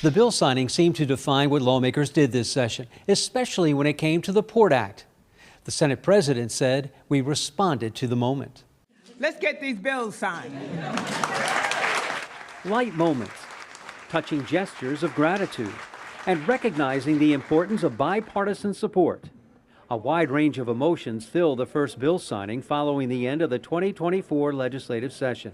The bill signing seemed to define what lawmakers did this session, especially when it came to the PORT Act. The Senate president said, "We responded to the moment." Let's get these bills signed. Light moments, touching gestures of gratitude, and recognizing the importance of bipartisan support. A wide range of emotions filled the first bill signing following the end of the 2024 legislative session.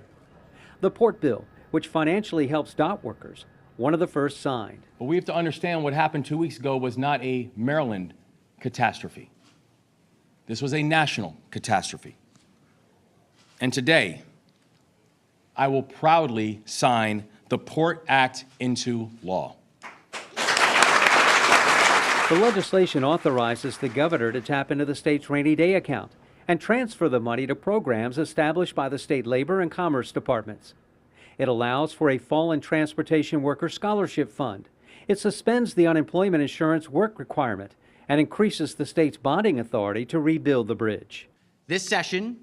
The PORT bill, which financially helps dock workers, one of the first signed. But we have to understand what happened 2 weeks ago was not a Maryland catastrophe. This was a national catastrophe. And today, I will proudly sign the PORT Act into law. The legislation authorizes the governor to tap into the state's rainy day account and transfer the money to programs established by the state labor and commerce departments. It allows for a fallen transportation worker scholarship fund. It suspends the unemployment insurance work requirement and increases the state's bonding authority to rebuild the bridge. This session,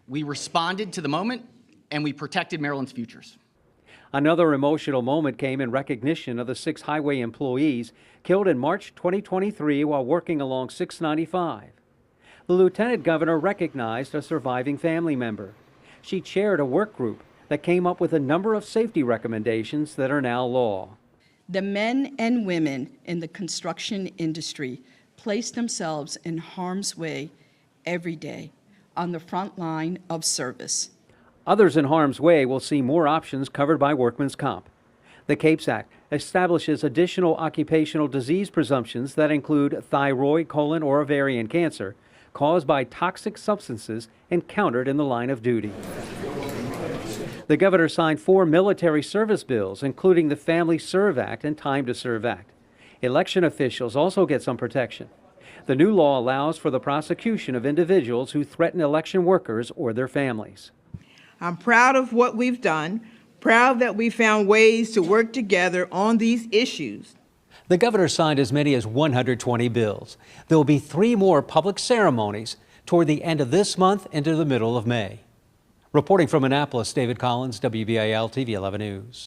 we responded to the moment and we protected Maryland's futures. Another emotional moment came in recognition of the 6 highway employees killed in March 2023 while working along 695. The lieutenant governor recognized a surviving family member. She chaired a work group that came up with a number of safety recommendations that are now law. The men and women in the construction industry place themselves in harm's way every day on the front line of service. Others in harm's way will see more options covered by workman's comp. The CAPES Act establishes additional occupational disease presumptions that include thyroid, colon, or ovarian cancer caused by toxic substances encountered in the line of duty. The governor signed 4 military service bills, including the Family Serve Act and Time to Serve Act. Election officials also get some protection. The new law allows for the prosecution of individuals who threaten election workers or their families. I'm proud of what we've done, proud that we found ways to work together on these issues. The governor signed as many as 120 bills. There will be 3 more public ceremonies toward the end of this month into the middle of May. Reporting from Annapolis, David Collins, WBAL TV 11 News.